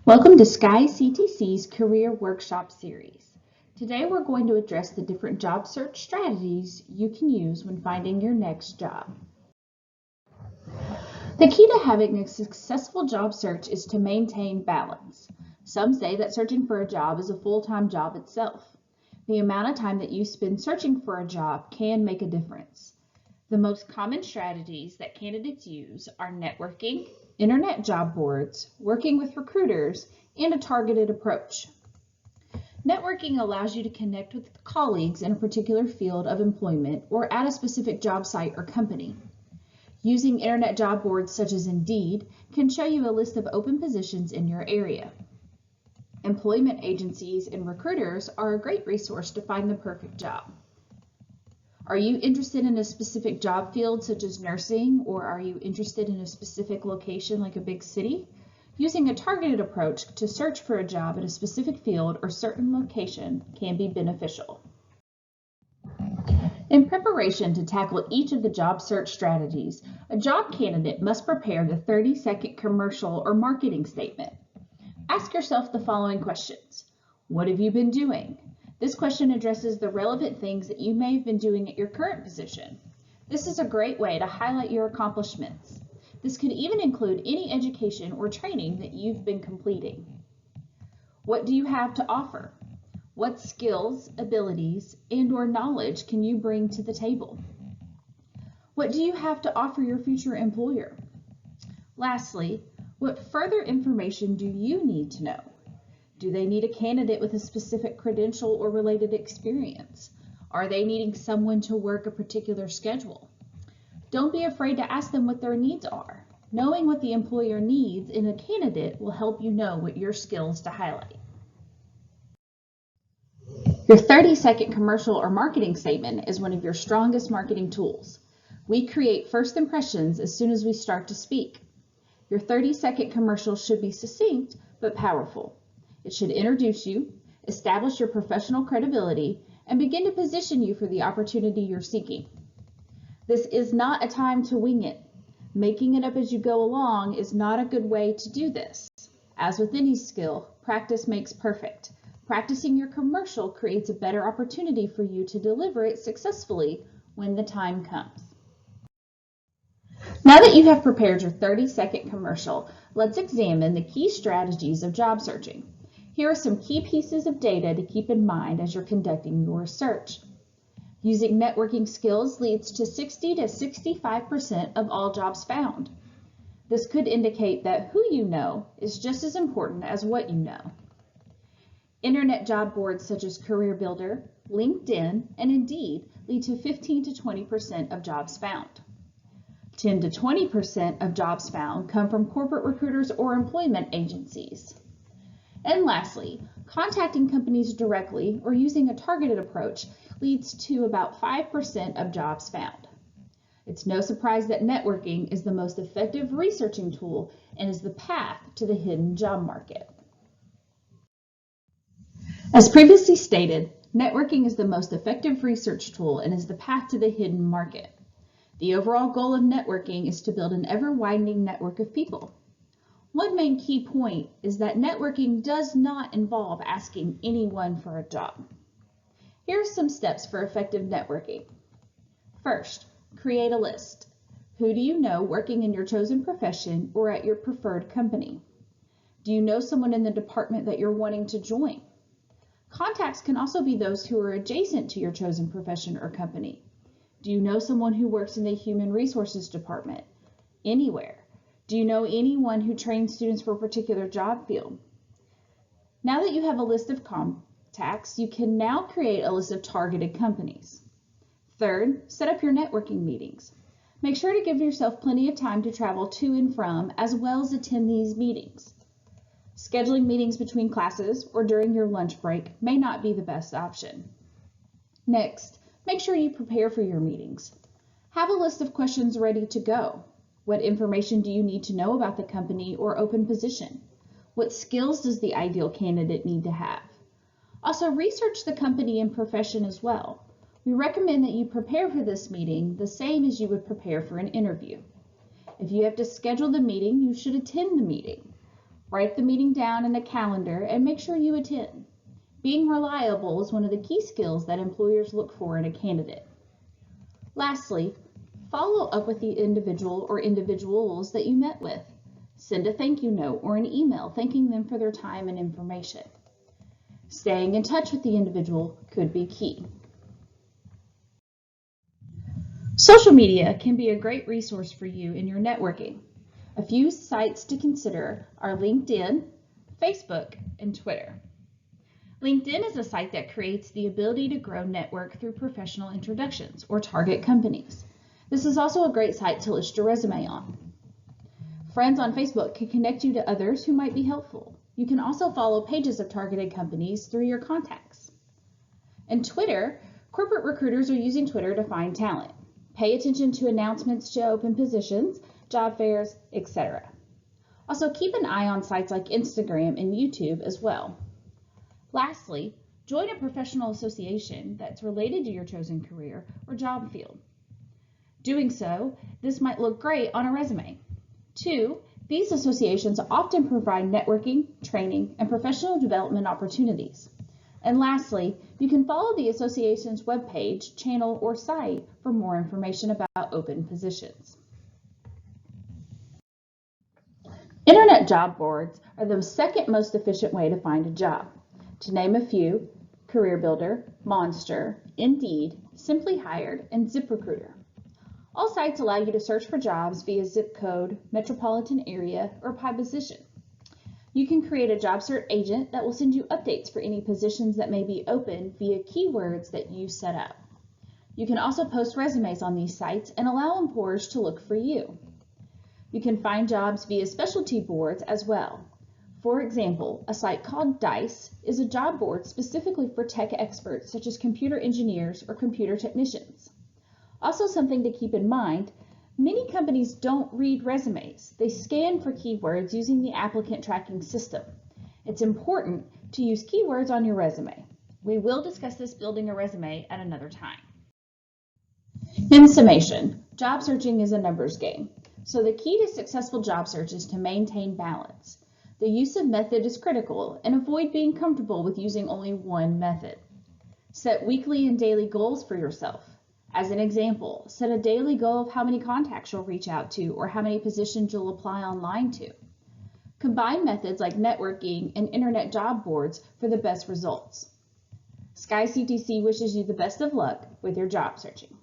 Welcome to SKYCTC's Career Workshop Series. Today we're going to address the different job search strategies you can use when finding your next job. The key to having a successful job search is to maintain balance. Some say that searching for a job is a full-time job itself. The amount of time that you spend searching for a job can make a difference. The most common strategies that candidates use are networking, internet job boards, working with recruiters, and a targeted approach. Networking allows you to connect with colleagues in a particular field of employment or at a specific job site or company. Using internet job boards such as Indeed can show you a list of open positions in your area. Employment agencies and recruiters are a great resource to find the perfect job. Are you interested in a specific job field such as nursing, or are you interested in a specific location like a big city? Using a targeted approach to search for a job in a specific field or certain location can be beneficial. In preparation to tackle each of the job search strategies, a job candidate must prepare the 30-second commercial or marketing statement. Ask yourself the following questions. What have you been doing? This question addresses the relevant things that you may have been doing at your current position. This is a great way to highlight your accomplishments. This could even include any education or training that you've been completing. What do you have to offer? What skills, abilities, and/or knowledge can you bring to the table? What do you have to offer your future employer? Lastly, what further information do you need to know? Do they need a candidate with a specific credential or related experience? Are they needing someone to work a particular schedule? Don't be afraid to ask them what their needs are. Knowing what the employer needs in a candidate will help you know what your skills to highlight. Your 30-second commercial or marketing statement is one of your strongest marketing tools. We create first impressions as soon as we start to speak. Your 30-second commercial should be succinct but powerful. It should introduce you, establish your professional credibility, and begin to position you for the opportunity you're seeking. This is not a time to wing it. Making it up as you go along is not a good way to do this. As with any skill, practice makes perfect. Practicing your commercial creates a better opportunity for you to deliver it successfully when the time comes. Now that you have prepared your 30-second commercial, let's examine the key strategies of job searching. Here are some key pieces of data to keep in mind as you're conducting your search. Using networking skills leads to 60 to 65% of all jobs found. This could indicate that who you know is just as important as what you know. Internet job boards such as Career Builder, LinkedIn, and Indeed lead to 15 to 20% of jobs found. 10 to 20% of jobs found come from corporate recruiters or employment agencies. And lastly, contacting companies directly or using a targeted approach leads to about 5% of jobs found. It's no surprise that networking is the most effective researching tool and is the path to the hidden job market. As previously stated, networking is the most effective research tool and is the path to the hidden market. The overall goal of networking is to build an ever-widening network of people. One main key point is that networking does not involve asking anyone for a job. Here are some steps for effective networking. First, create a list. Who do you know working in your chosen profession or at your preferred company? Do you know someone in the department that you're wanting to join? Contacts can also be those who are adjacent to your chosen profession or company. Do you know someone who works in the human resources department? Anywhere. Do you know anyone who trains students for a particular job field? Now that you have a list of contacts, you can now create a list of targeted companies. Third, set up your networking meetings. Make sure to give yourself plenty of time to travel to and from, as well as attend these meetings. Scheduling meetings between classes or during your lunch break may not be the best option. Next, make sure you prepare for your meetings. Have a list of questions ready to go. What information do you need to know about the company or open position? What skills does the ideal candidate need to have? Also, research the company and profession as well. We recommend that you prepare for this meeting the same as you would prepare for an interview. If you have to schedule the meeting, you should attend the meeting. Write the meeting down in a calendar and make sure you attend. Being reliable is one of the key skills that employers look for in a candidate. Lastly, follow up with the individual or individuals that you met with. Send a thank you note or an email thanking them for their time and information. Staying in touch with the individual could be key. Social media can be a great resource for you in your networking. A few sites to consider are LinkedIn, Facebook, and Twitter. LinkedIn is a site that creates the ability to grow network through professional introductions or target companies. This is also a great site to list your resume on. Friends on Facebook can connect you to others who might be helpful. You can also follow pages of targeted companies through your contacts. And Twitter, corporate recruiters are using Twitter to find talent. Pay attention to announcements to open positions, job fairs, etc. Also, keep an eye on sites like Instagram and YouTube as well. Lastly, join a professional association that's related to your chosen career or job field. Doing so, this might look great on a resume. 2, these associations often provide networking, training, and professional development opportunities. And lastly, you can follow the association's webpage, channel, or site for more information about open positions. Internet job boards are the second most efficient way to find a job. To name a few, CareerBuilder, Monster, Indeed, Simply Hired, and ZipRecruiter. All sites allow you to search for jobs via zip code, metropolitan area, or by position. You can create a job search agent that will send you updates for any positions that may be open via keywords that you set up. You can also post resumes on these sites and allow employers to look for you. You can find jobs via specialty boards as well. For example, a site called DICE is a job board specifically for tech experts such as computer engineers or computer technicians. Also, something to keep in mind, many companies don't read resumes. They scan for keywords using the applicant tracking system. It's important to use keywords on your resume. We will discuss this building a resume at another time. In summation, job searching is a numbers game. So the key to successful job search is to maintain balance. The use of method is critical, and avoid being comfortable with using only one method. Set weekly and daily goals for yourself. As an example, set a daily goal of how many contacts you'll reach out to or how many positions you'll apply online to. Combine methods like networking and internet job boards for the best results. SKYCTC wishes you the best of luck with your job searching.